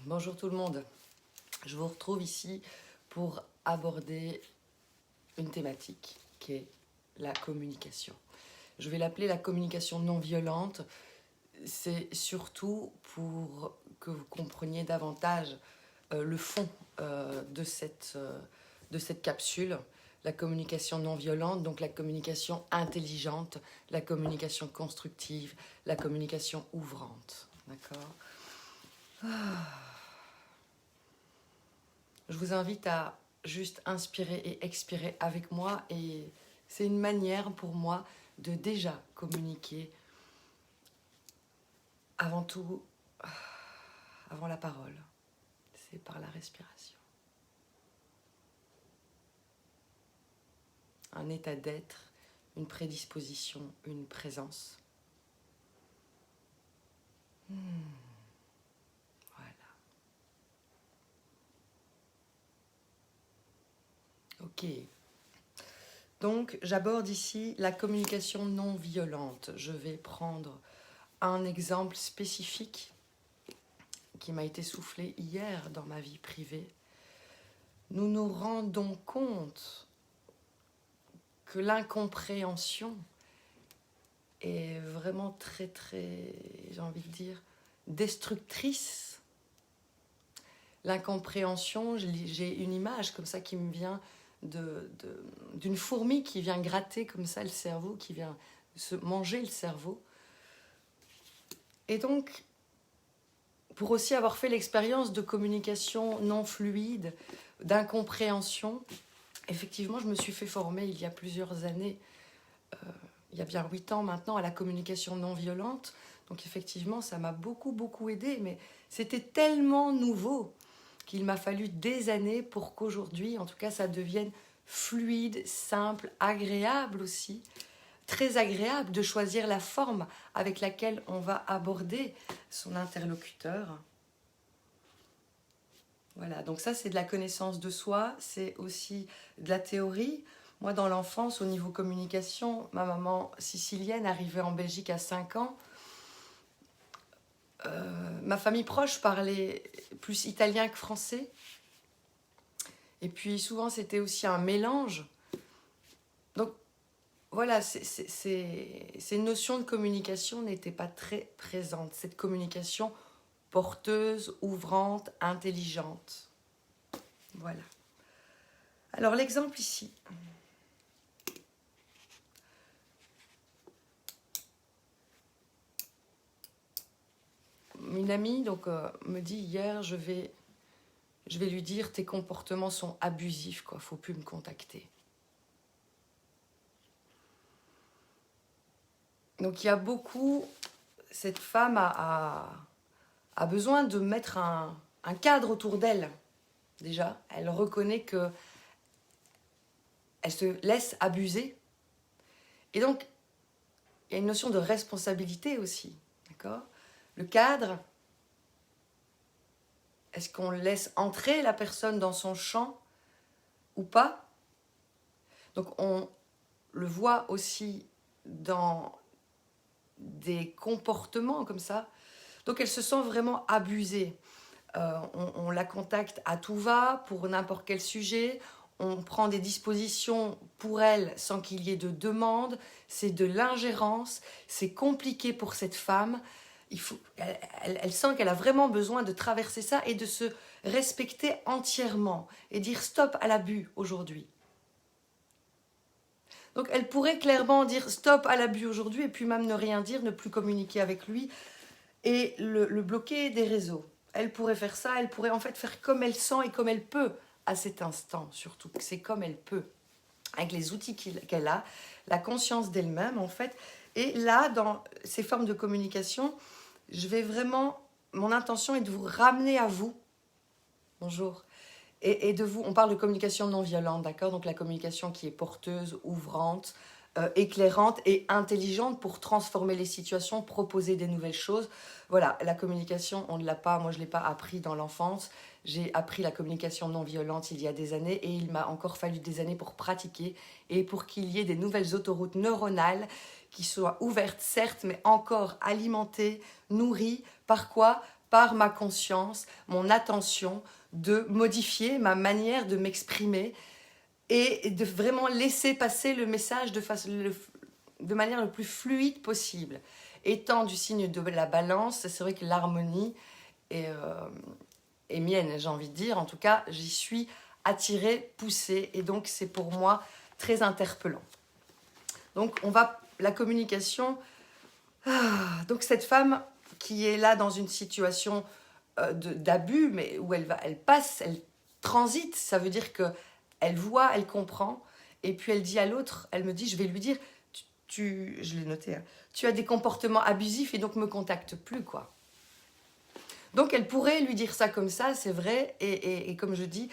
Bonjour tout le monde, je vous retrouve ici pour aborder une thématique qui est la communication. Je vais l'appeler la communication non violente. C'est surtout pour que vous compreniez davantage le fond de cette capsule. La communication non violente, donc la communication intelligente, la communication constructive, la communication ouvrante. D'accord ? Je vous invite à juste inspirer et expirer avec moi, et c'est une manière pour moi de déjà communiquer avant tout, avant la parole. C'est par la respiration. Un état d'être, une prédisposition, une présence. Voilà. Ok. Donc, j'aborde ici la communication non violente. Je vais prendre un exemple spécifique qui m'a été soufflé hier dans ma vie privée. Nous nous rendons compte que l'incompréhension est vraiment très, j'ai envie de dire, destructrice. L'incompréhension, j'ai une image comme ça qui me vient d'une fourmi qui vient gratter comme ça le cerveau, qui vient se manger le cerveau. Et donc, pour aussi avoir fait l'expérience de communication non fluide, d'incompréhension, effectivement, je me suis fait former il y a plusieurs années, il y a bien 8 ans maintenant, à la communication non violente. Donc effectivement, ça m'a beaucoup aidé, mais c'était tellement nouveau qu'il m'a fallu des années pour qu'aujourd'hui, en tout cas, ça devienne fluide, simple, agréable aussi. Très agréable de choisir la forme avec laquelle on va aborder son interlocuteur. Voilà, donc ça c'est de la connaissance de soi, c'est aussi de la théorie. Moi dans l'enfance, au niveau communication, ma maman sicilienne arrivait en Belgique à 5 ans. Ma famille proche parlait plus italien que français. Et puis souvent c'était aussi un mélange. Donc voilà, ces notions de communication n'étaient pas très présentes. Cette communication porteuse, ouvrante, intelligente. Voilà. Alors l'exemple ici. Une amie me dit hier, je vais lui dire tes comportements sont abusifs, quoi. Faut plus me contacter. Donc il y a beaucoup, cette femme a besoin de mettre un cadre autour d'elle. Déjà, elle reconnaît que elle se laisse abuser. Et donc, il y a une notion de responsabilité aussi, d'accord ? Le cadre, est-ce qu'on laisse entrer la personne dans son champ ou pas ? Donc on le voit aussi dans des comportements comme ça. Donc elle se sent vraiment abusée. On la contacte à tout va pour n'importe quel sujet. On prend des dispositions pour elle sans qu'il y ait de demande. C'est de l'ingérence. C'est compliqué pour cette femme. Elle sent qu'elle a vraiment besoin de traverser ça et de se respecter entièrement et dire stop à l'abus aujourd'hui. Donc elle pourrait clairement dire stop à l'abus aujourd'hui et puis même ne rien dire, ne plus communiquer avec lui et le bloquer des réseaux. Elle pourrait faire ça, elle pourrait en fait faire comme elle sent et comme elle peut à cet instant surtout. C'est comme elle peut, avec les outils qu'elle a, la conscience d'elle-même en fait. Et là, dans ces formes de communication, je vais vraiment, mon intention est de vous ramener à vous. Bonjour. Et de vous, on parle de communication non violente, d'accord ? Donc la communication qui est porteuse, ouvrante, éclairante et intelligente pour transformer les situations, proposer des nouvelles choses. Voilà, la communication, on ne l'a pas, moi je ne l'ai pas appris dans l'enfance. J'ai appris la communication non violente il y a des années et il m'a encore fallu des années pour pratiquer et pour qu'il y ait des nouvelles autoroutes neuronales qui soient ouvertes, certes, mais encore alimentées, nourries. Par quoi ? par ma conscience, mon attention, de modifier ma manière de m'exprimer et de vraiment laisser passer le message de manière le plus fluide possible. Étant du signe de la balance, c'est vrai que l'harmonie est mienne, j'ai envie de dire. En tout cas, j'y suis attirée, poussée, et donc c'est pour moi très interpellant. Donc la communication, donc cette femme qui est là dans une situation d'abus, mais où elle passe, elle transite, ça veut dire que elle voit, elle comprend, et puis elle dit à l'autre, elle me dit, je vais lui dire, je l'ai noté, hein, tu as des comportements abusifs et donc me contacte plus, quoi. Donc elle pourrait lui dire ça comme ça, c'est vrai, et comme je dis,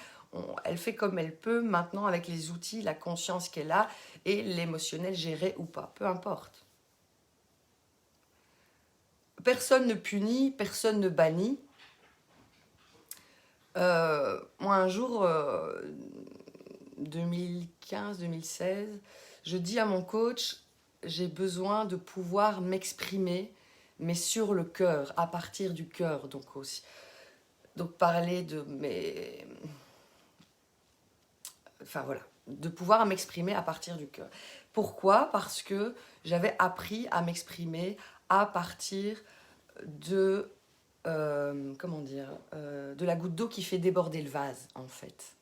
elle fait comme elle peut maintenant avec les outils, la conscience qu'elle a et l'émotionnel géré ou pas, peu importe. Personne ne punit, personne ne bannit. Moi un jour, 2015-2016, je dis à mon coach, j'ai besoin de pouvoir m'exprimer, mais sur le cœur, à partir du cœur, donc aussi. Donc parler de mes... Enfin voilà, de pouvoir m'exprimer à partir du cœur. Pourquoi? Parce que j'avais appris à m'exprimer à partir de... comment dire, de la goutte d'eau qui fait déborder le vase, en fait.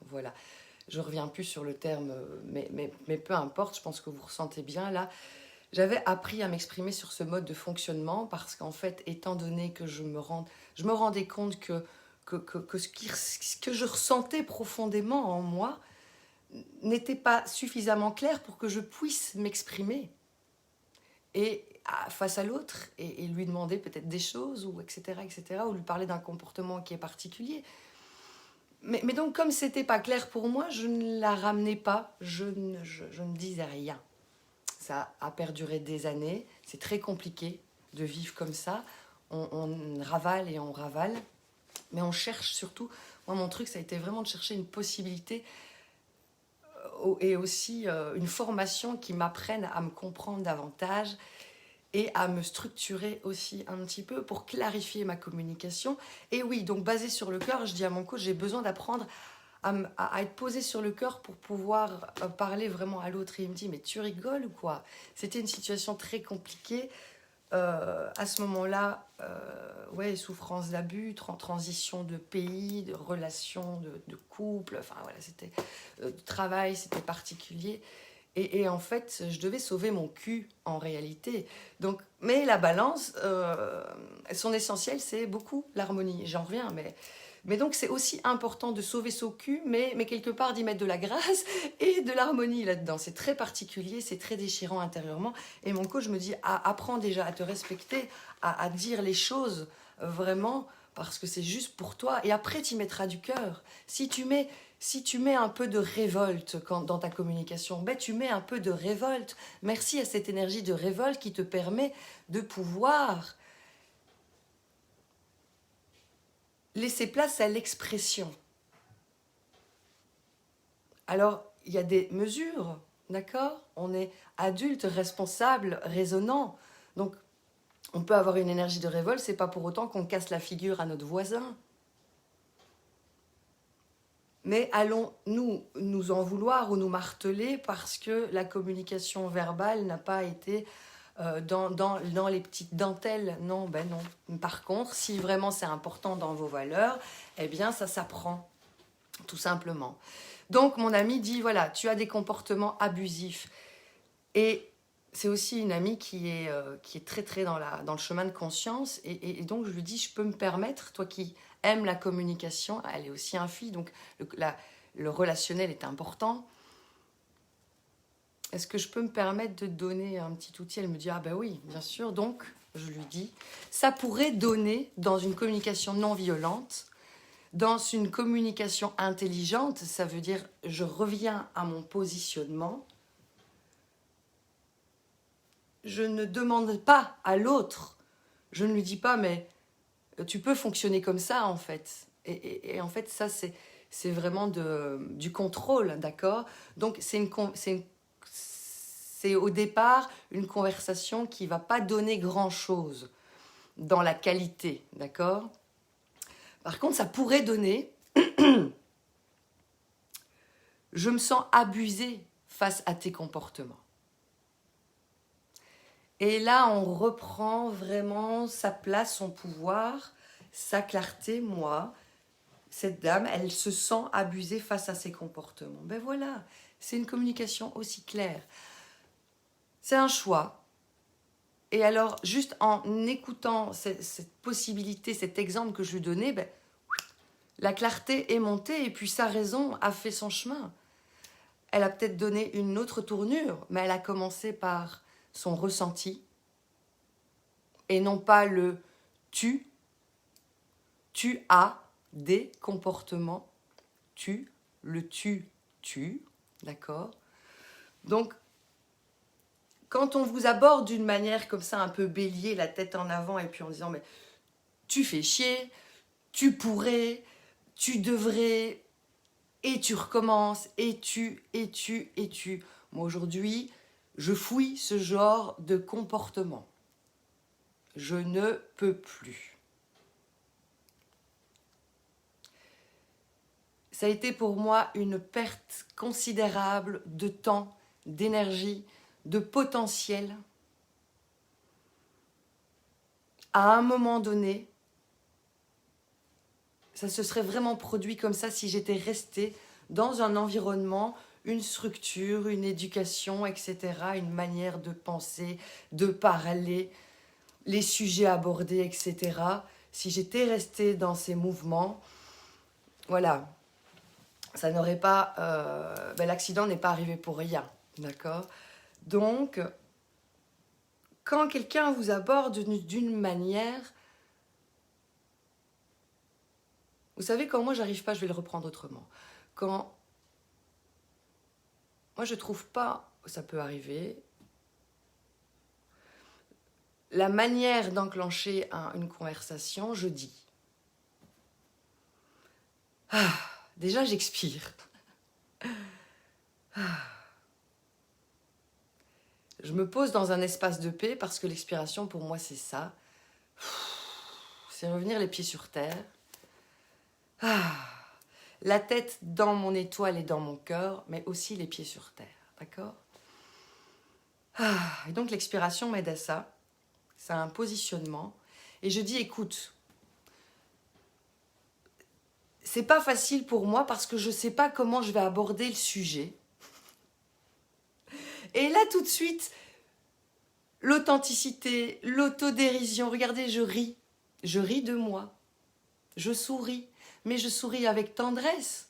Voilà. Je ne reviens plus sur le terme, mais peu importe, je pense que vous ressentez bien là. J'avais appris à m'exprimer sur ce mode de fonctionnement parce qu'en fait, étant donné que je me rendais compte que ce que je ressentais profondément en moi n'était pas suffisamment clair pour que je puisse m'exprimer. Et face à l'autre, et lui demander peut-être des choses, ou etc., ou lui parler d'un comportement qui est particulier. Mais donc, comme c'était pas clair pour moi, je ne la ramenais pas, je ne disais rien. Ça a perduré des années, c'est très compliqué de vivre comme ça. On ravale et on ravale, mais on cherche surtout... Moi, mon truc, ça a été vraiment de chercher une possibilité et aussi une formation qui m'apprenne à me comprendre davantage et à me structurer aussi un petit peu pour clarifier ma communication. Et oui, donc basé sur le cœur, je dis à mon coach, j'ai besoin d'apprendre à être posé sur le cœur pour pouvoir parler vraiment à l'autre. Et il me dit, mais tu rigoles ou quoi? C'était une situation très compliquée. À ce moment-là, ouais, souffrance d'abus, transition de pays, de relations, de couple, enfin voilà, c'était de travail, c'était particulier. Et en fait, je devais sauver mon cul en réalité. Donc, mais la balance, son essentiel, c'est beaucoup l'harmonie. J'en reviens, mais donc c'est aussi important de sauver son cul, mais quelque part d'y mettre de la grâce et de l'harmonie là-dedans. C'est très particulier, c'est très déchirant intérieurement. Et mon coach me dit, apprends déjà à te respecter, à dire les choses vraiment, parce que c'est juste pour toi. Et après, tu y mettras du cœur. Si tu mets un peu de révolte dans ta communication, ben tu mets un peu de révolte. Merci à cette énergie de révolte qui te permet de pouvoir laisser place à l'expression. Alors, il y a des mesures, d'accord? On est adulte, responsable, raisonnant. Donc, on peut avoir une énergie de révolte, c'est pas pour autant qu'on casse la figure à notre voisin. Mais allons-nous nous en vouloir ou nous marteler parce que la communication verbale n'a pas été dans les petites dentelles? Non, ben non. Par contre, si vraiment c'est important dans vos valeurs, eh bien ça s'apprend, tout simplement. Donc mon amie dit, voilà, tu as des comportements abusifs. Et c'est aussi une amie qui est très très dans le chemin de conscience. Et donc je lui dis, je peux me permettre, toi qui aime la communication, elle est aussi un fille, donc le relationnel est important. Est-ce que je peux me permettre de donner un petit outil? Elle me dit, ah ben oui, bien sûr. Donc, je lui dis, ça pourrait donner dans une communication non violente, dans une communication intelligente, ça veut dire, je reviens à mon positionnement, je ne demande pas à l'autre, je ne lui dis pas, mais tu peux fonctionner comme ça, en fait. Et en fait, ça, c'est vraiment du contrôle, d'accord? Donc, c'est au départ une conversation qui ne va pas donner grand-chose. dans la qualité, d'accord? Par contre, ça pourrait donner « je me sens abusée face à tes comportements ». Et là, on reprend vraiment sa place, son pouvoir, sa clarté. Moi, cette dame, elle se sent abusée face à ses comportements. Ben voilà, c'est une communication aussi claire. C'est un choix. Et alors, juste en écoutant cette possibilité, cet exemple que je lui donnais, ben, la clarté est montée et puis sa raison a fait son chemin. Elle a peut-être donné une autre tournure, mais elle a commencé par son ressenti et non pas le tu as des comportements, tu, d'accord? Donc, quand on vous aborde d'une manière comme ça, un peu bélier, la tête en avant, et puis en disant, mais tu fais chier, tu pourrais, tu devrais, et tu recommences, et tu. Moi, aujourd'hui, je fouille ce genre de comportement. Je ne peux plus. Ça a été pour moi une perte considérable de temps, d'énergie, de potentiel. À un moment donné, ça se serait vraiment produit comme ça si j'étais restée dans un environnement, une structure, une éducation, etc., une manière de penser, de parler, les sujets abordés, etc. Si j'étais restée dans ces mouvements, voilà, ça n'aurait pas... l'accident n'est pas arrivé pour rien, d'accord? Donc, quand quelqu'un vous aborde d'une manière... Vous savez, quand moi j'arrive pas, je vais le reprendre autrement. Quand... Moi je trouve pas, ça peut arriver, la manière d'enclencher une conversation, je dis. Déjà j'expire. Je me pose dans un espace de paix parce que l'expiration pour moi c'est ça. C'est revenir les pieds sur terre. La tête dans mon étoile et dans mon cœur, mais aussi les pieds sur terre, d'accord? Et donc l'expiration m'aide à ça. C'est un positionnement. Et je dis, écoute, c'est pas facile pour moi parce que je sais pas comment je vais aborder le sujet. Et là, tout de suite, l'authenticité, l'autodérision. Regardez, je ris. Je ris de moi. Je souris. Mais je souris avec tendresse.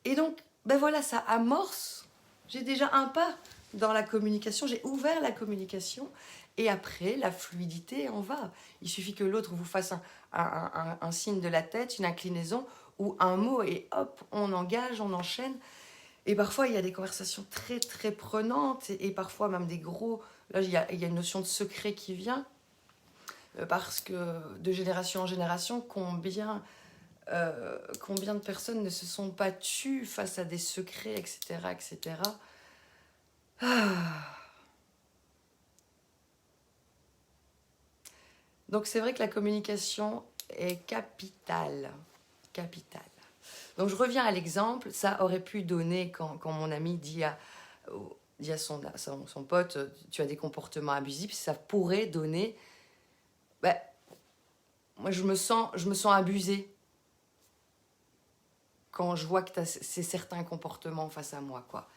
Et donc, ben voilà, ça amorce. J'ai déjà un pas dans la communication. J'ai ouvert la communication. Et après, la fluidité en va. Il suffit que l'autre vous fasse un signe de la tête, une inclinaison ou un mot. Et hop, on engage, on enchaîne. Et parfois, il y a des conversations très, très prenantes. Et parfois, même des gros... Là, il y a une notion de secret qui vient. Parce que de génération en génération, combien de personnes ne se sont pas tues face à des secrets, etc. etc. Donc c'est vrai que la communication est capitale. Capitale. Donc je reviens à l'exemple, ça aurait pu donner quand mon ami dit à son pote, tu as des comportements abusifs, ça pourrait donner, moi je me sens abusée quand je vois que tu as certains comportements face à moi, quoi.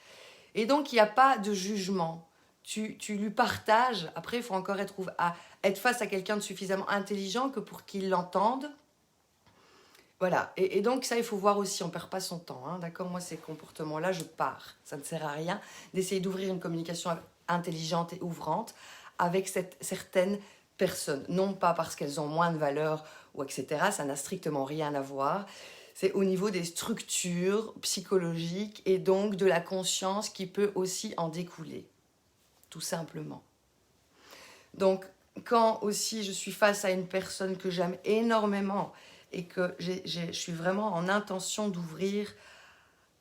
Et donc il n'y a pas de jugement. Tu lui partages. Après, il faut encore être face à quelqu'un de suffisamment intelligent que pour qu'il l'entende. Voilà. Et donc, ça, il faut voir aussi. On ne perd pas son temps. Hein, d'accord? Moi, ces comportements-là, je pars. Ça ne sert à rien d'essayer d'ouvrir une communication intelligente et ouvrante avec certaines personnes. Non pas parce qu'elles ont moins de valeur ou etc. Ça n'a strictement rien à voir. C'est au niveau des structures psychologiques et donc de la conscience qui peut aussi en découler. Tout simplement. Donc, quand aussi je suis face à une personne que j'aime énormément et que je suis vraiment en intention d'ouvrir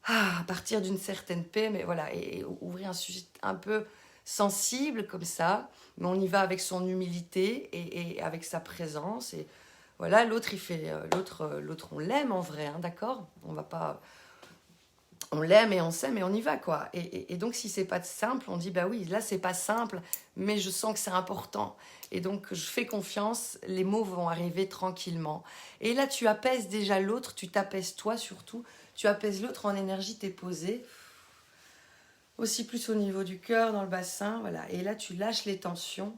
à partir d'une certaine paix, mais voilà, et ouvrir un sujet un peu sensible comme ça, mais on y va avec son humilité et avec sa présence. Et voilà, l'autre, l'autre, on l'aime en vrai, hein, d'accord? On va pas... On l'aime et on s'aime et on y va, quoi. Et donc, si c'est pas simple, on dit, bah oui, là, c'est pas simple, mais je sens que c'est important. Et donc, je fais confiance, les mots vont arriver tranquillement. Et là, tu apaises déjà l'autre, tu t'apaises toi surtout, tu apaises l'autre en énergie, t'es posé. Aussi plus au niveau du cœur, dans le bassin, voilà. Et là, tu lâches les tensions.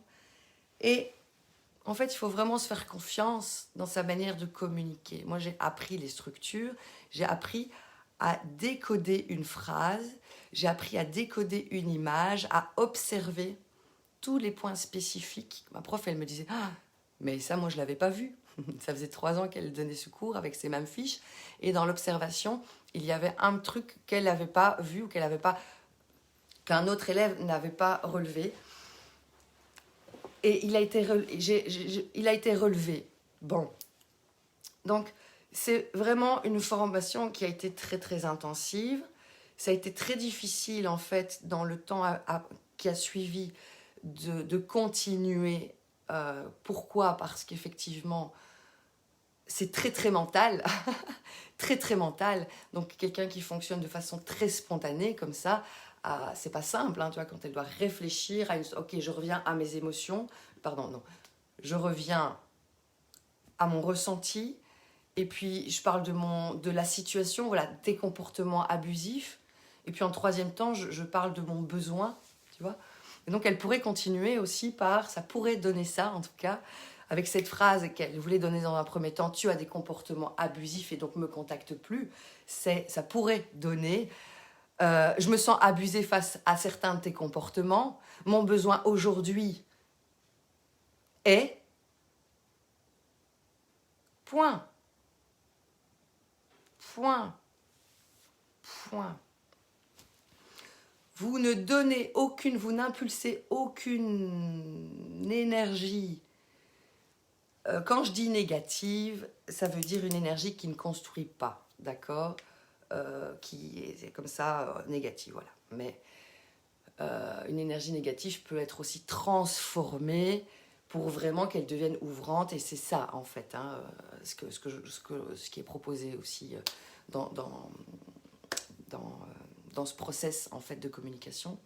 Et en fait, il faut vraiment se faire confiance dans sa manière de communiquer. Moi, j'ai appris les structures, j'ai appris à décoder une phrase, j'ai appris à décoder une image, à observer tous les points spécifiques. Ma prof, elle me disait, ah, mais ça, moi, je ne l'avais pas vu. Ça faisait 3 ans qu'elle donnait ce cours avec ces mêmes fiches. Et dans l'observation, il y avait un truc qu'elle n'avait pas vu ou qu'un autre élève n'avait pas relevé. Et il a été relevé. Bon. Donc, c'est vraiment une formation qui a été très, très intensive. Ça a été très difficile, en fait, dans le temps qui a suivi, de continuer. Pourquoi? Parce qu'effectivement, c'est très, très mental. Très, très mental. Donc, quelqu'un qui fonctionne de façon très spontanée, comme ça, c'est pas simple, hein, tu vois, quand elle doit réfléchir à ok, je reviens à mes émotions, pardon, non, je reviens à mon ressenti, et puis je parle de la situation, voilà, des comportements abusifs, et puis en troisième temps, je parle de mon besoin, tu vois. Et donc elle pourrait continuer aussi ça pourrait donner ça, en tout cas, avec cette phrase qu'elle voulait donner dans un premier temps, tu as des comportements abusifs et donc me contacte plus, ça pourrait donner... je me sens abusée face à certains de tes comportements. Mon besoin aujourd'hui est... Point. Point. Point. Vous ne donnez vous n'impulsez aucune énergie. Quand je dis négative, ça veut dire une énergie qui ne construit pas, d'accord? Qui est comme ça, négative, voilà. Mais une énergie négative peut être aussi transformée pour vraiment qu'elle devienne ouvrante, et c'est ça en fait, hein, ce qui est proposé aussi dans ce process en fait de communication.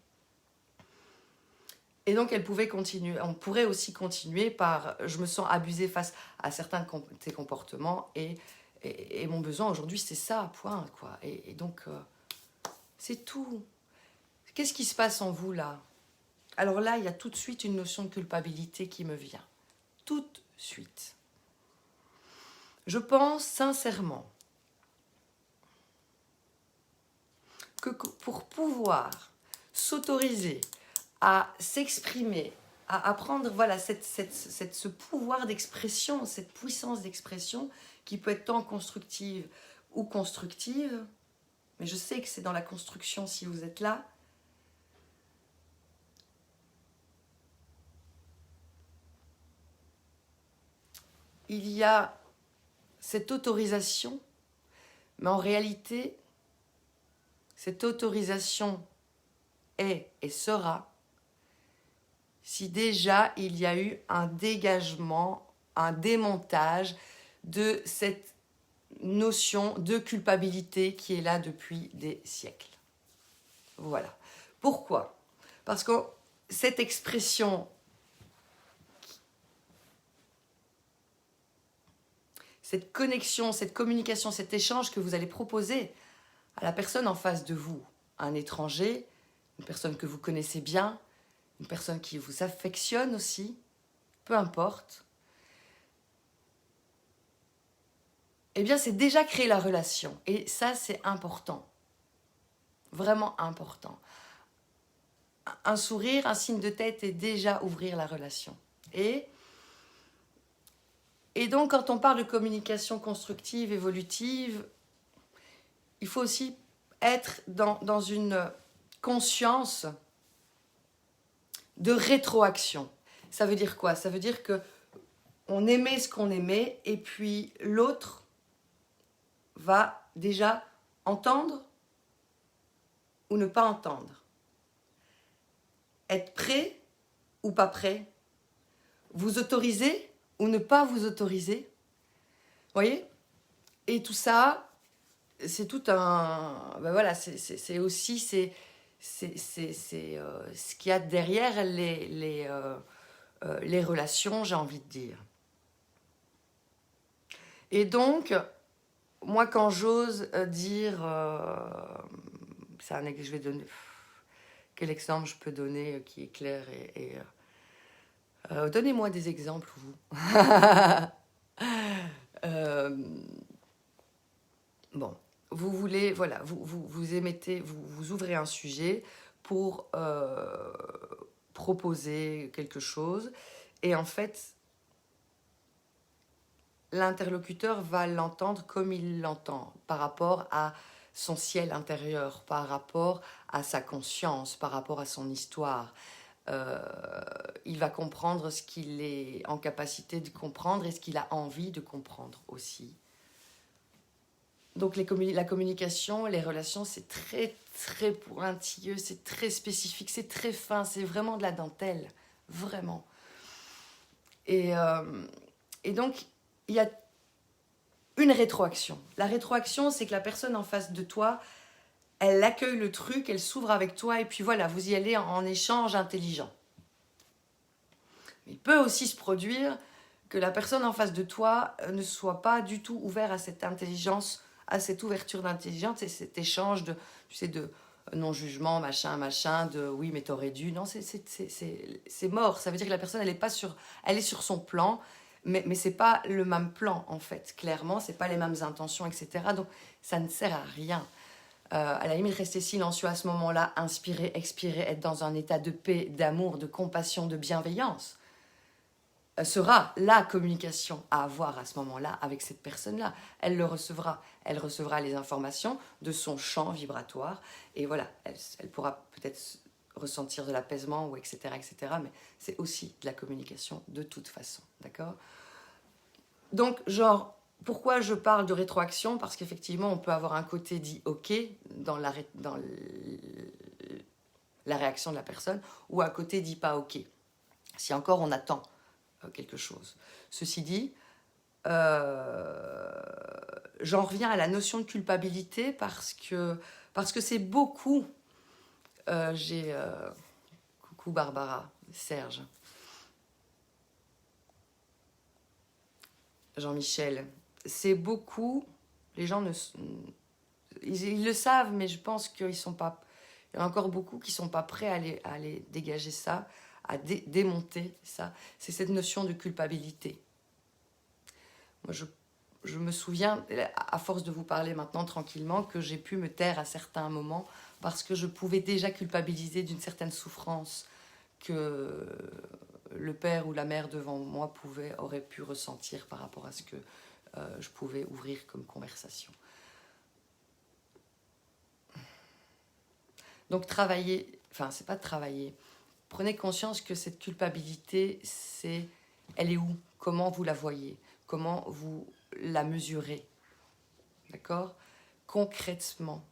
Et donc on pourrait aussi continuer par je me sens abusée face à certains de tes comportements et mon besoin aujourd'hui c'est ça, point, quoi. Et donc c'est tout. Qu'est-ce qui se passe en vous là? Alors là, il y a tout de suite une notion de culpabilité qui me vient. Tout de suite. Je pense sincèrement que pour pouvoir s'autoriser à s'exprimer, à prendre voilà, ce pouvoir d'expression, cette puissance d'expression qui peut être tant constructive ou constructive, mais je sais que c'est dans la construction si vous êtes là, il y a cette autorisation, mais en réalité, cette autorisation est et sera si déjà il y a eu un dégagement, un démontage de cette notion de culpabilité qui est là depuis des siècles. Voilà. Pourquoi? Parce que cette expression, cette connexion, cette communication, cet échange que vous allez proposer à la personne en face de vous, un étranger, une personne que vous connaissez bien, une personne qui vous affectionne aussi, peu importe, eh bien c'est déjà créer la relation. Et ça, c'est important. Vraiment important. Un sourire, un signe de tête est déjà ouvrir la relation. Et donc, quand on parle de communication constructive, évolutive, il faut aussi être dans une conscience de rétroaction. Ça veut dire quoi? Ça veut dire que on aimait ce qu'on aimait et puis l'autre va déjà entendre ou ne pas entendre. Être prêt ou pas prêt? Vous autoriser ou ne pas vous autoriser? Vous voyez? Et tout ça, c'est tout un... Ben voilà, c'est aussi ce qu'il y a derrière les relations, j'ai envie de dire. Et donc, moi, quand j'ose dire... je vais donner... Quel exemple je peux donner qui est clair donnez-moi des exemples, vous. Bon, vous voulez, voilà, vous émettez, vous ouvrez un sujet pour proposer quelque chose, et en fait, l'interlocuteur va l'entendre comme il l'entend, par rapport à son ciel intérieur, par rapport à sa conscience, par rapport à son histoire. Il va comprendre ce qu'il est en capacité de comprendre et ce qu'il a envie de comprendre aussi. Donc la communication, les relations, c'est très très pointilleux, c'est très spécifique, c'est très fin, c'est vraiment de la dentelle, vraiment. Et donc, il y a une rétroaction. La rétroaction, c'est que la personne en face de toi, elle accueille le truc, elle s'ouvre avec toi, et puis voilà, vous y allez en échange intelligent. Il peut aussi se produire que la personne en face de toi ne soit pas du tout ouverte à cette intelligence, à cette ouverture d'intelligence et cet échange de, tu sais, de non-jugement, machin, de oui, mais t'aurais dû. Non, c'est mort. Ça veut dire que la personne, elle est sur son plan, mais c'est pas le même plan, en fait. Clairement, c'est pas les mêmes intentions, etc. Donc, ça ne sert à rien. À la limite, rester silencieux à ce moment-là, inspirer, expirer, être dans un état de paix, d'amour, de compassion, de bienveillance, sera la communication à avoir à ce moment-là avec cette personne-là. Elle le recevra. Elle recevra les informations de son champ vibratoire. Et voilà, elle pourra peut-être ressentir de l'apaisement, ou etc., etc. Mais c'est aussi de la communication de toute façon. D'accord? Donc, genre, pourquoi je parle de rétroaction? Parce qu'effectivement, on peut avoir un côté dit « ok » dans la réaction de la personne, ou un côté dit « pas ok ». Si encore on attend quelque chose. Ceci dit, j'en reviens à la notion de culpabilité parce que c'est beaucoup... coucou Barbara, Serge, Jean-Michel, c'est beaucoup... Les gens ils le savent, mais je pense qu'ils sont pas... Il y en a encore beaucoup qui ne sont pas prêts à aller dégager ça, à démonter ça. C'est cette notion de culpabilité. Moi, je me souviens, à force de vous parler maintenant tranquillement, que j'ai pu me taire à certains moments parce que je pouvais déjà culpabiliser d'une certaine souffrance que le père ou la mère devant moi aurait pu ressentir par rapport à ce que je pouvais ouvrir comme conversation. Donc travailler, enfin c'est pas travailler, prenez conscience que cette culpabilité, elle est où? Comment vous la voyez? Comment vous la mesurez? D'accord? Concrètement,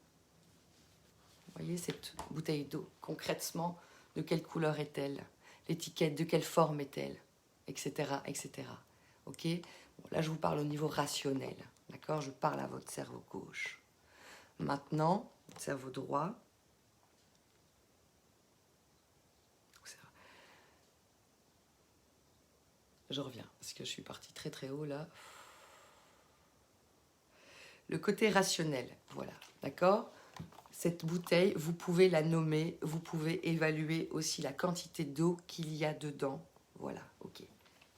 vous voyez cette bouteille d'eau, concrètement, de quelle couleur est-elle? L'étiquette, de quelle forme est-elle? Etc. etc. Ok? Bon, là, je vous parle au niveau rationnel. D'accord? Je parle à votre cerveau gauche. Maintenant, votre cerveau droit. Je reviens, parce que je suis partie très très haut là. Le côté rationnel, voilà, d'accord? Cette bouteille, vous pouvez la nommer, vous pouvez évaluer aussi la quantité d'eau qu'il y a dedans. Voilà, ok.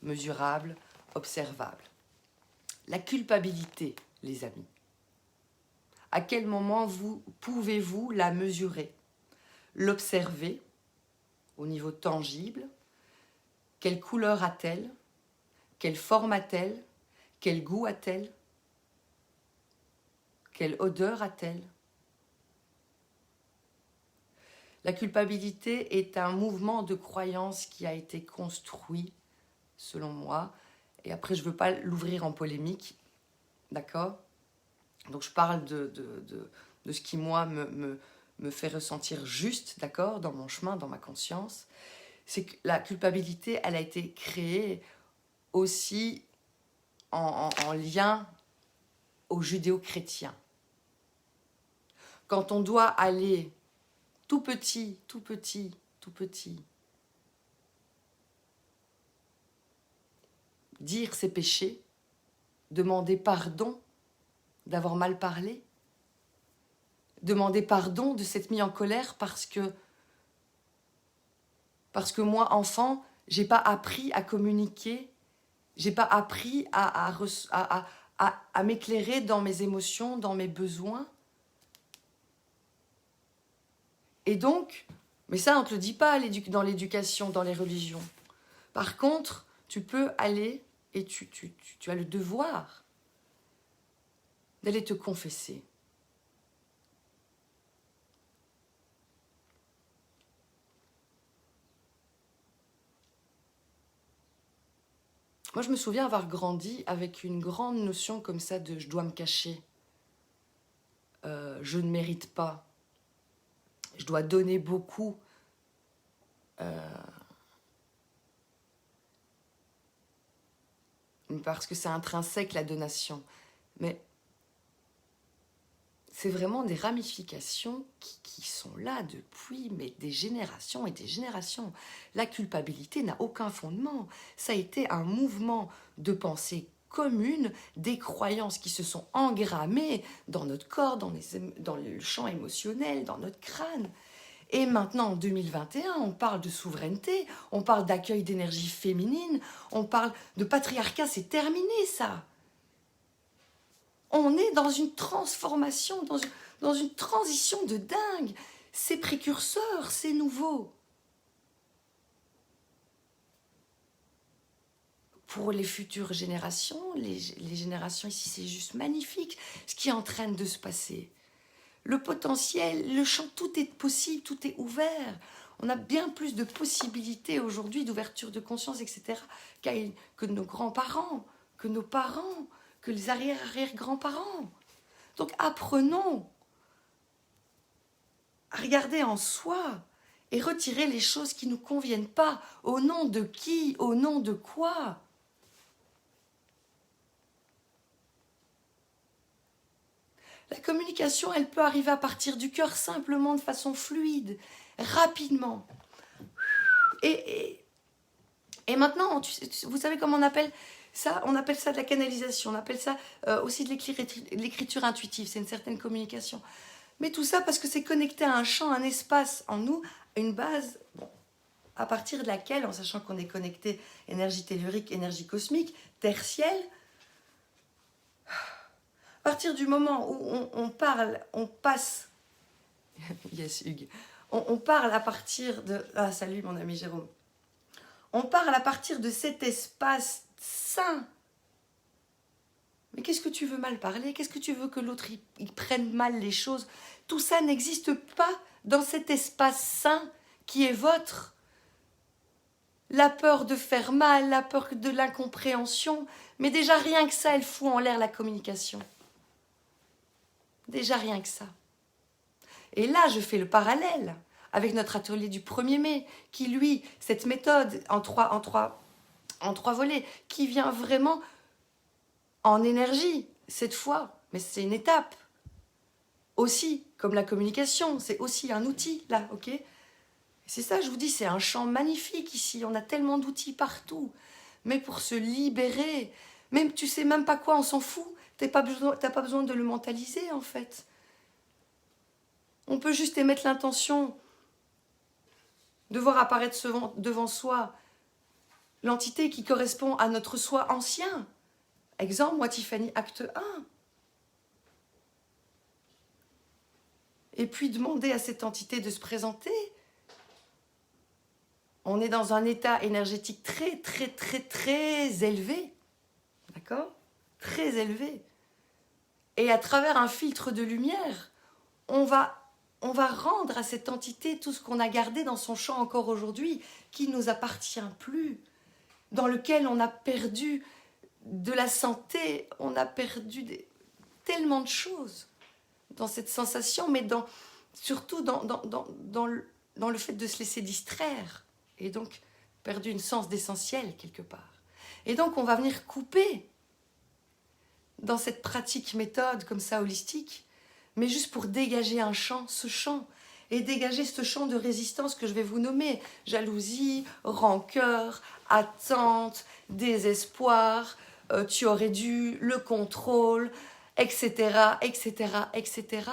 Mesurable, observable. La culpabilité, les amis. À quel moment pouvez-vous la mesurer? L'observer au niveau tangible. Quelle couleur a-t-elle? Quelle forme a-t-elle? Quel goût a-t-elle? Quelle odeur a-t-elle? La culpabilité est un mouvement de croyance qui a été construit, selon moi. Et après, je ne veux pas l'ouvrir en polémique, d'accord? Donc, je parle de ce qui, moi, me fait ressentir juste, d'accord, dans mon chemin, dans ma conscience, c'est que la culpabilité, elle a été créée aussi en lien au judéo-chrétien. Quand on doit aller tout petit, dire ses péchés, demander pardon d'avoir mal parlé, demander pardon de s'être mis en colère parce que moi, enfant, j'ai pas appris à communiquer, j'ai pas appris à m'éclairer dans mes émotions, dans mes besoins. Et donc, mais ça, on ne te le dit pas dans l'éducation, dans les religions. Par contre, tu peux aller et tu as le devoir d'aller te confesser. Moi, je me souviens avoir grandi avec une grande notion comme ça de « je dois me cacher »,« je ne mérite pas », je dois donner beaucoup. Parce que c'est intrinsèque la donation. Mais c'est vraiment des ramifications qui sont là depuis des générations et des générations. La culpabilité n'a aucun fondement. Ça a été un mouvement de pensée commune, des croyances qui se sont engrammées dans notre corps, dans le champ émotionnel, dans notre crâne. Et maintenant, en 2021, on parle de souveraineté, on parle d'accueil d'énergie féminine, on parle de patriarcat, c'est terminé ça. On est dans une transformation, dans une transition de dingue. C'est précurseur, c'est nouveau. Pour les futures générations, les générations ici, c'est juste magnifique ce qui est en train de se passer. Le potentiel, le champ, tout est possible, tout est ouvert. On a bien plus de possibilités aujourd'hui d'ouverture de conscience, etc., que nos grands-parents, que nos parents, que les arrière-arrière-grands-parents. Donc apprenons à regarder en soi et retirer les choses qui ne nous conviennent pas. Au nom de qui? Au nom de quoi? La communication, elle peut arriver à partir du cœur simplement, de façon fluide, rapidement. Et maintenant, vous savez comment on appelle ça? On appelle ça de la canalisation, on appelle ça aussi de l'écriture intuitive, c'est une certaine communication. Mais tout ça parce que c'est connecté à un champ, un espace en nous, une base, bon, à partir de laquelle, en sachant qu'on est connecté énergie tellurique, énergie cosmique, terre-ciel, à partir du moment où on parle, on passe, yes Hugues, on parle à partir de, ah salut mon ami Jérôme, on parle à partir de cet espace sain. Mais qu'est-ce que tu veux mal parler? Qu'est-ce que tu veux que l'autre il prenne mal les choses? Tout ça n'existe pas dans cet espace sain qui est votre. La peur de faire mal, la peur de l'incompréhension, mais déjà rien que ça, elle fout en l'air la communication. Déjà rien que ça. Et là, je fais le parallèle avec notre atelier du 1er mai, qui lui, cette méthode en trois volets, qui vient vraiment en énergie, cette fois, mais c'est une étape. Aussi, comme la communication, c'est aussi un outil, là, ok? C'est ça, je vous dis, c'est un champ magnifique ici, on a tellement d'outils partout. Mais pour se libérer, même tu sais même pas quoi, on s'en fout, t'as pas besoin de le mentaliser, en fait. On peut juste émettre l'intention de voir apparaître devant soi l'entité qui correspond à notre soi ancien. Exemple, moi Tiffany, acte 1. Et puis demander à cette entité de se présenter. On est dans un état énergétique très, très, très, très élevé. D'accord? Très élevé. Et à travers un filtre de lumière, on va rendre à cette entité tout ce qu'on a gardé dans son champ encore aujourd'hui, qui ne nous appartient plus, dans lequel on a perdu de la santé, on a perdu tellement de choses dans cette sensation, mais dans surtout dans le fait de se laisser distraire, et donc perdu une sens d'essentiel quelque part. Et donc on va venir couper dans cette pratique méthode comme ça holistique, mais juste pour dégager un champ, ce champ, et dégager ce champ de résistance que je vais vous nommer, jalousie, rancœur, attente, désespoir, tu aurais dû, le contrôle, etc., etc., etc.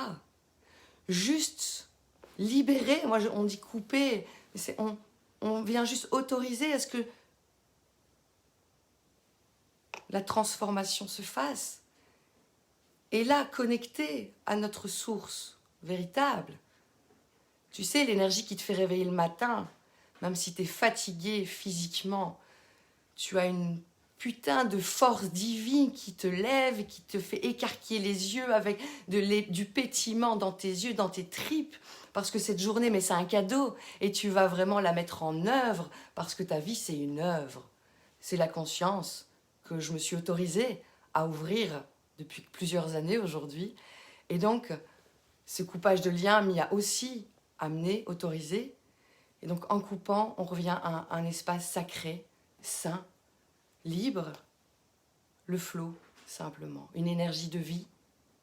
Juste libérer, on dit couper, on vient juste autoriser à ce que la transformation se fasse. Et là, connecté à notre source véritable. Tu sais, l'énergie qui te fait réveiller le matin, même si tu es fatigué physiquement, tu as une putain de force divine qui te lève et qui te fait écarquiller les yeux avec du pétillement dans tes yeux, dans tes tripes, parce que cette journée, mais c'est un cadeau, et tu vas vraiment la mettre en œuvre, parce que ta vie, c'est une œuvre. C'est la conscience que je me suis autorisée à ouvrir depuis plusieurs années aujourd'hui. Et donc, ce coupage de lien m'y a aussi amené, autorisé. Et donc, en coupant, on revient à un espace sacré, sain, libre, le flot, simplement. Une énergie de vie,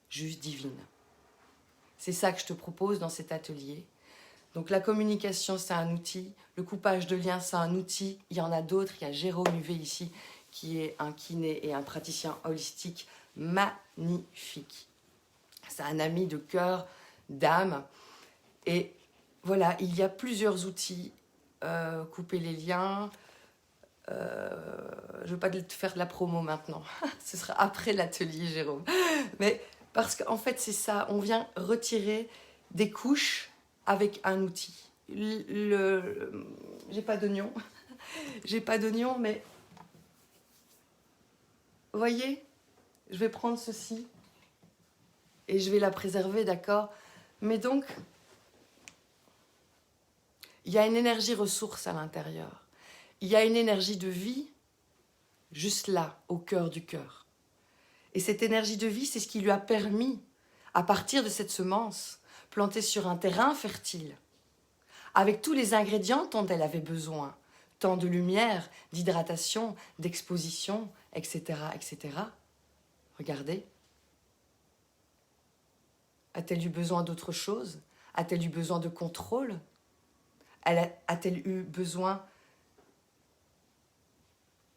juste divine. C'est ça que je te propose dans cet atelier. Donc, la communication, c'est un outil. Le coupage de lien, c'est un outil. Il y en a d'autres. Il y a Jérôme Huvet ici, qui est un kiné et un praticien holistique magnifique. C'est un ami de cœur, d'âme. Et voilà, il y a plusieurs outils. Couper les liens. Je ne veux pas te faire de la promo maintenant. Ce sera après l'atelier, Jérôme. Mais parce qu'en fait, c'est ça. On vient retirer des couches avec un outil. J'ai pas d'oignon. J'ai pas d'oignon, mais vous voyez, je vais prendre ceci et je vais la préserver, d'accord? Mais donc, il y a une énergie ressource à l'intérieur. Il y a une énergie de vie juste là, au cœur du cœur. Et cette énergie de vie, c'est ce qui lui a permis, à partir de cette semence, plantée sur un terrain fertile, avec tous les ingrédients dont elle avait besoin, tant de lumière, d'hydratation, d'exposition, etc., etc. Regardez. A-t-elle eu besoin d'autre chose? A-t-elle eu besoin de contrôle? A-t-elle eu besoin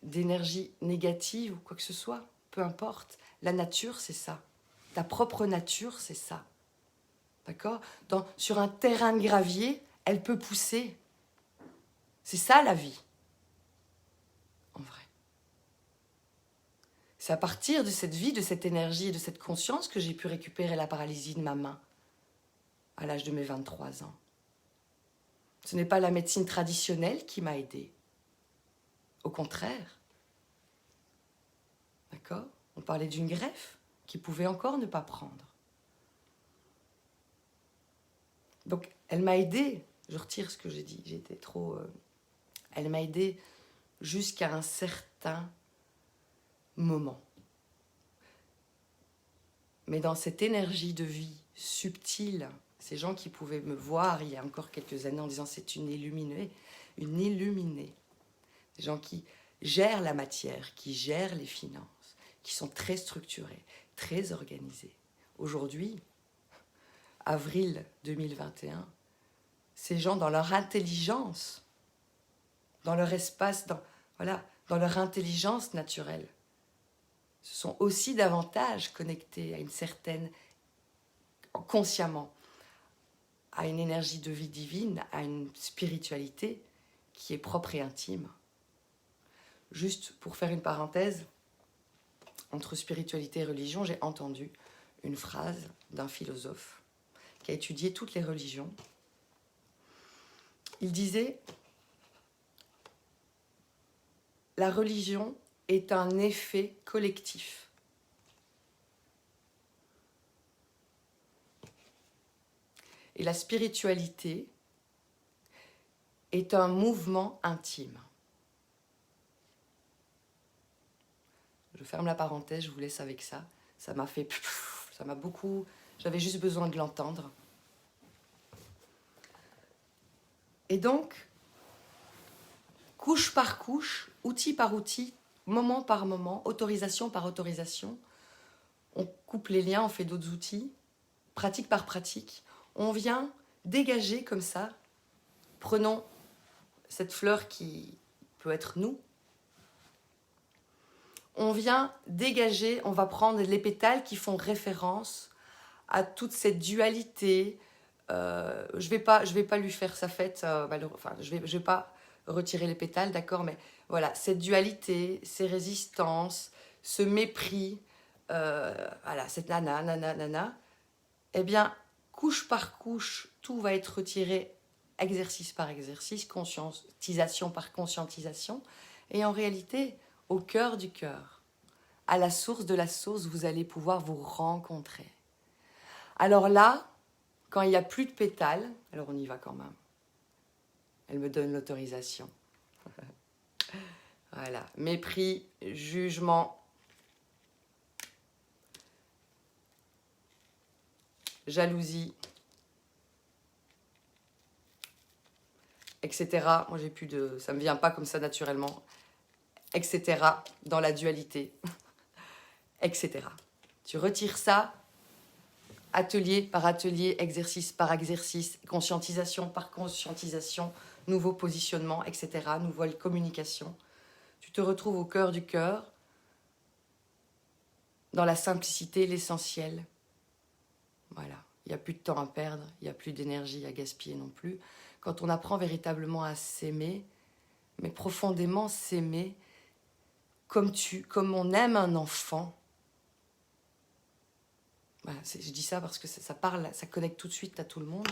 d'énergie négative ou quoi que ce soit? Peu importe. La nature, c'est ça. Ta propre nature, c'est ça. D'accord? Sur un terrain de gravier, elle peut pousser. C'est ça la vie. En vrai. C'est à partir de cette vie, de cette énergie et de cette conscience que j'ai pu récupérer la paralysie de ma main à l'âge de mes 23 ans. Ce n'est pas la médecine traditionnelle qui m'a aidée. Au contraire. D'accord? On parlait d'une greffe qui pouvait encore ne pas prendre. Donc, elle m'a aidée. Je retire ce que j'ai dit. J'étais trop... Elle m'a aidée jusqu'à un certain moment. Mais dans cette énergie de vie subtile, ces gens qui pouvaient me voir il y a encore quelques années en disant c'est une illuminée. Des gens qui gèrent la matière, qui gèrent les finances, qui sont très structurés, très organisés. Aujourd'hui, avril 2021, ces gens dans leur intelligence, dans leur espace, dans leur intelligence naturelle, se sont aussi davantage connectés à une certaine, consciemment, à une énergie de vie divine, à une spiritualité qui est propre et intime. Juste pour faire une parenthèse, entre spiritualité et religion, j'ai entendu une phrase d'un philosophe qui a étudié toutes les religions. Il disait « La religion est un effet collectif. » Et la spiritualité est un mouvement intime. Je ferme la parenthèse, je vous laisse avec ça. Ça m'a beaucoup... J'avais juste besoin de l'entendre. Et donc, couche par couche, outil par outil, moment par moment, autorisation par autorisation, on coupe les liens, on fait d'autres outils, pratique par pratique, on vient dégager comme ça, prenons cette fleur qui peut être nous, on vient dégager, on va prendre les pétales qui font référence à toute cette dualité. Je vais pas lui faire sa fête, je vais pas retirer les pétales, d'accord, mais voilà, cette dualité, ces résistances, ce mépris, voilà, cette nana, eh bien, couche par couche, tout va être retiré exercice par exercice, conscientisation par conscientisation, et en réalité, au cœur du cœur, à la source de la source, vous allez pouvoir vous rencontrer. Alors là, quand il n'y a plus de pétales, alors on y va quand même. Elle me donne l'autorisation. Voilà, mépris, jugement, jalousie, etc. Moi, j'ai plus de... Ça ne me vient pas comme ça naturellement. Etc. Dans la dualité. Etc. Tu retires ça, atelier par atelier, exercice par exercice, conscientisation par conscientisation, nouveau positionnement, etc. Nouvelle communication. Tu te retrouves au cœur du cœur, dans la simplicité, l'essentiel. Voilà. Il n'y a plus de temps à perdre, il n'y a plus d'énergie à gaspiller non plus. Quand on apprend véritablement à s'aimer, mais profondément s'aimer, comme on aime un enfant. Voilà, je dis ça parce que ça parle, ça connecte tout de suite à tout le monde.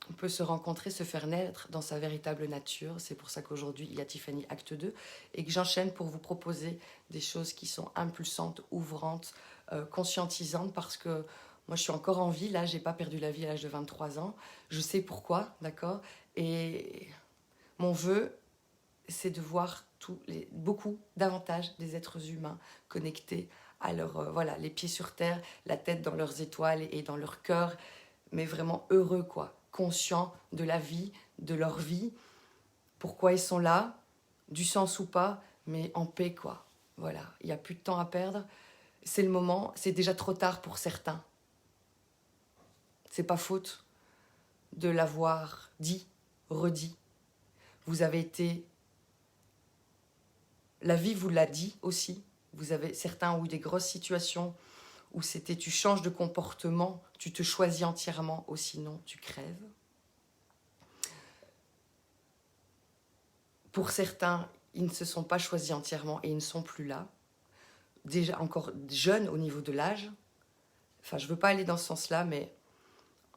On peut se rencontrer, se faire naître dans sa véritable nature. C'est pour ça qu'aujourd'hui, il y a Tiffany Acte 2 et que j'enchaîne pour vous proposer des choses qui sont impulsantes, ouvrantes, conscientisantes, parce que moi, je suis encore en vie. Là, je n'ai pas perdu la vie à l'âge de 23 ans. Je sais pourquoi, d'accord? Et mon vœu, c'est de voir beaucoup davantage des êtres humains connectés à voilà, les pieds sur terre, la tête dans leurs étoiles et dans leur cœur, mais vraiment heureux, quoi, conscients de la vie, de leur vie, pourquoi ils sont là, du sens ou pas, mais en paix, quoi. Voilà, il n'y a plus de temps à perdre, c'est le moment, c'est déjà trop tard pour certains. C'est pas faute de l'avoir dit, redit. Vous avez été... La vie vous l'a dit aussi. Certains ont eu des grosses situations où c'était tu changes de comportement, tu te choisis entièrement, ou sinon tu crèves. Pour certains, ils ne se sont pas choisis entièrement et ils ne sont plus là. Déjà encore jeunes au niveau de l'âge. Enfin, je ne veux pas aller dans ce sens-là, mais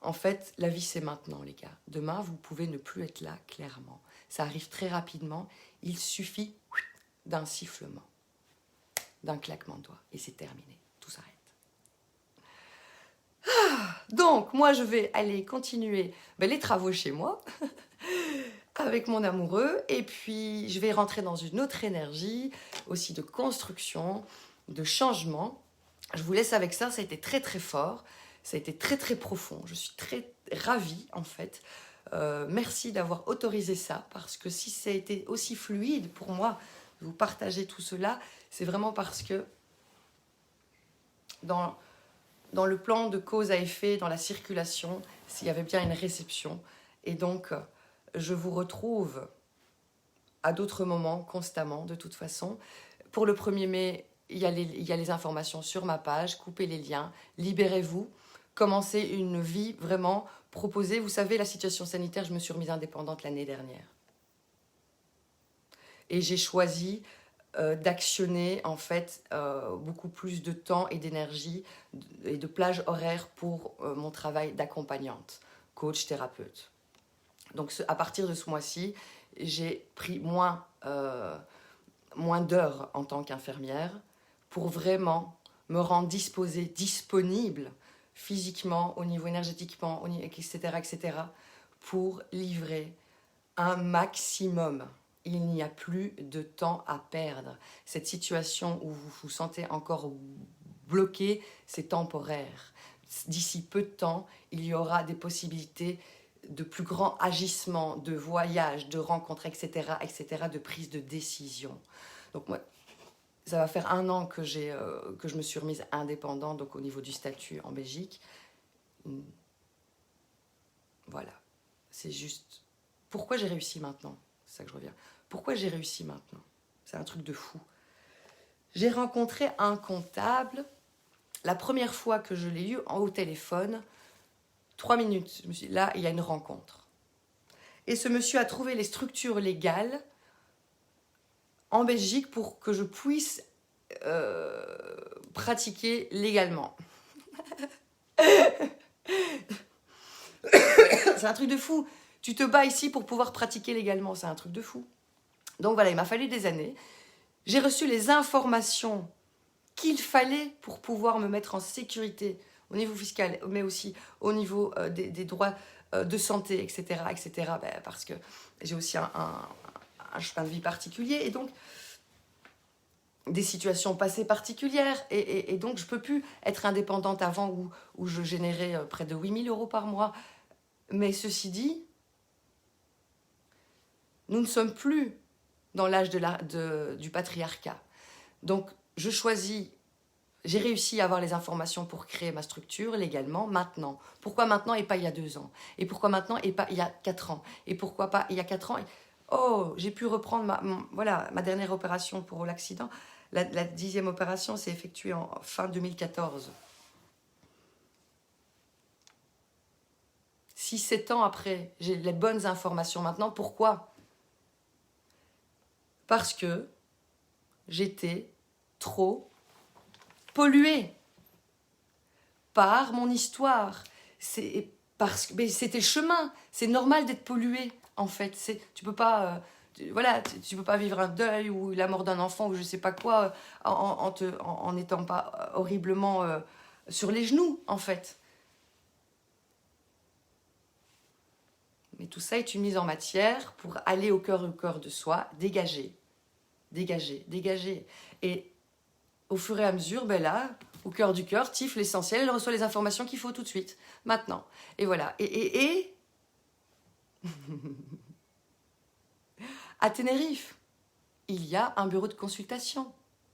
en fait, la vie c'est maintenant, les gars. Demain, vous pouvez ne plus être là, clairement. Ça arrive très rapidement. Il suffit d'un sifflement, d'un claquement de doigts, et c'est terminé. Tout s'arrête. Donc, moi, je vais aller continuer les travaux chez moi avec mon amoureux, et puis je vais rentrer dans une autre énergie, aussi de construction, de changement. Je vous laisse avec ça, ça a été très très fort, ça a été très très profond. Je suis très ravie, en fait. Merci d'avoir autorisé ça, parce que si ça a été aussi fluide pour moi, de vous partager tout cela, c'est vraiment parce que dans le plan de cause à effet, dans la circulation, s'il y avait bien une réception. Et donc, je vous retrouve à d'autres moments, constamment, de toute façon. Pour le 1er mai, il y a les informations sur ma page. Coupez les liens, libérez-vous, commencez une vie vraiment proposée. Vous savez, la situation sanitaire, je me suis remise indépendante l'année dernière. Et j'ai choisi d'actionner en fait beaucoup plus de temps et d'énergie et de plage horaire pour mon travail d'accompagnante, coach, thérapeute. Donc à partir de ce mois-ci, j'ai pris moins d'heures en tant qu'infirmière pour vraiment me rendre disposée, disponible physiquement, au niveau énergétiquement, etc., etc., pour livrer un maximum. Il n'y a plus de temps à perdre. Cette situation où vous vous sentez encore bloqué, c'est temporaire. d'ici peu de temps, il y aura des possibilités de plus grands agissements, de voyages, de rencontres, etc., etc., de prise de décision. Donc moi, ça va faire 1 an que je me suis remise indépendante, donc au niveau du statut en Belgique. Voilà, c'est juste... Pourquoi j'ai réussi maintenant? C'est ça que je reviens. Pourquoi j'ai réussi maintenant? C'est un truc de fou. J'ai rencontré un comptable, la première fois que je l'ai eu au téléphone, 3 minutes, je me suis dit, là, il y a une rencontre. Et ce monsieur a trouvé les structures légales en Belgique pour que je puisse pratiquer légalement. C'est un truc de fou. Tu te bats ici pour pouvoir pratiquer légalement, c'est un truc de fou. Donc voilà, il m'a fallu des années. J'ai reçu les informations qu'il fallait pour pouvoir me mettre en sécurité au niveau fiscal, mais aussi au niveau des droits de santé, etc. etc. Ben, parce que j'ai aussi un chemin de vie particulier et donc des situations passées particulières. Et donc, je ne peux plus être indépendante avant où je générais près de 8 000 euros par mois. Mais ceci dit, nous ne sommes plus dans l'âge du patriarcat. Donc, je choisis, j'ai réussi à avoir les informations pour créer ma structure légalement maintenant. Pourquoi maintenant et pas il y a 2 ans? Et pourquoi maintenant et pas il y a 4 ans? Et pourquoi pas il y a 4 ans? Oh, j'ai pu reprendre ma dernière opération pour l'accident. La 10e opération s'est effectuée en fin 2014. 6-7 ans après, j'ai les bonnes informations maintenant. Pourquoi? Parce que j'étais trop polluée par mon histoire. Parce que c'était le chemin. C'est normal d'être pollué, en fait. Tu peux pas... tu peux pas vivre un deuil ou la mort d'un enfant ou je sais pas quoi en n'étant pas horriblement sur les genoux, en fait. Mais tout ça est une mise en matière pour aller au cœur de soi, dégager. Et au fur et à mesure, ben là, au cœur du cœur, Tiff, l'essentiel, elle reçoit les informations qu'il faut tout de suite, maintenant. Et voilà. Et à Tenerife, il y a un bureau de consultation,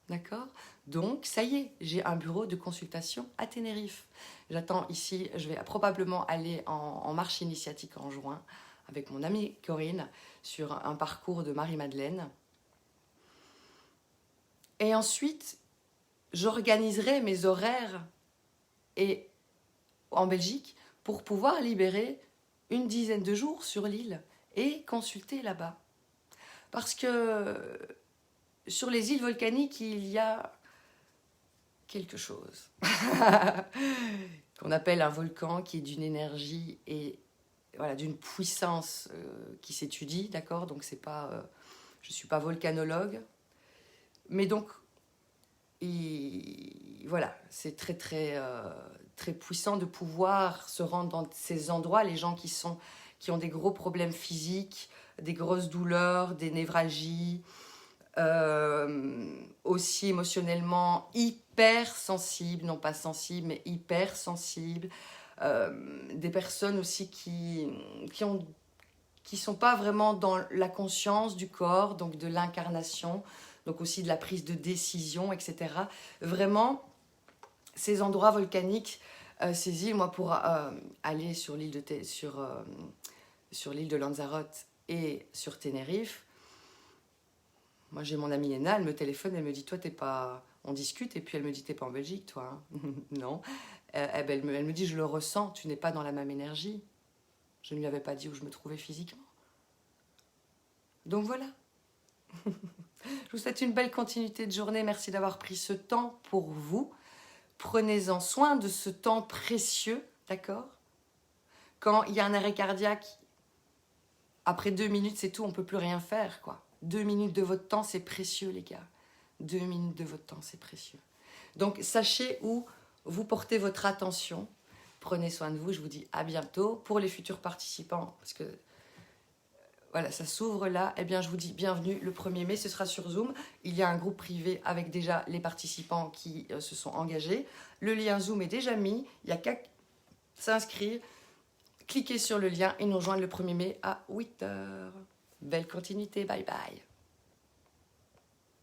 d'accord? Donc, ça y est, j'ai un bureau de consultation à Tenerife. J'attends ici, je vais probablement aller en marche initiatique en juin avec mon amie Corinne sur un parcours de Marie-Madeleine. Et ensuite, j'organiserai mes horaires en Belgique pour pouvoir libérer une dizaine de jours sur l'île et consulter là-bas. Parce que sur les îles volcaniques, il y a quelque chose qu'on appelle un volcan qui est d'une énergie et voilà, d'une puissance qui s'étudie, d'accord? Donc c'est pas, je ne suis pas volcanologue, mais donc voilà, c'est très très très puissant de pouvoir se rendre dans ces endroits. Les gens qui ont des gros problèmes physiques, des grosses douleurs, des névralgies, aussi émotionnellement hyper sensibles, non pas sensibles, mais hyper sensibles, des personnes aussi qui sont pas vraiment dans la conscience du corps, donc de l'incarnation, donc aussi de la prise de décision, etc. Vraiment, ces endroits volcaniques, ces îles, moi pour aller sur l'île de Lanzarote et sur Tenerife, moi j'ai mon amie Léna, elle me téléphone, elle me dit, toi t'es pas... On discute et puis elle me dit, t'es pas en Belgique toi, hein? Non. Elle me dit, je le ressens, tu n'es pas dans la même énergie. Je ne lui avais pas dit où je me trouvais physiquement. Donc voilà. Je vous souhaite une belle continuité de journée. Merci d'avoir pris ce temps pour vous. Prenez-en soin de ce temps précieux, d'accord? Quand il y a un arrêt cardiaque, après 2 minutes, c'est tout, on ne peut plus rien faire, quoi. 2 minutes de votre temps, c'est précieux, les gars. 2 minutes de votre temps, c'est précieux. Donc, sachez où vous portez votre attention. Prenez soin de vous. Je vous dis à bientôt. Pour les futurs participants, parce que Voilà, ça s'ouvre là. Eh bien, je vous dis bienvenue le 1er mai, ce sera sur Zoom. Il y a un groupe privé avec déjà les participants qui se sont engagés. Le lien Zoom est déjà mis. Il n'y a qu'à s'inscrire. Cliquez sur le lien et nous rejoindre le 1er mai à 8 h. Belle continuité, bye bye.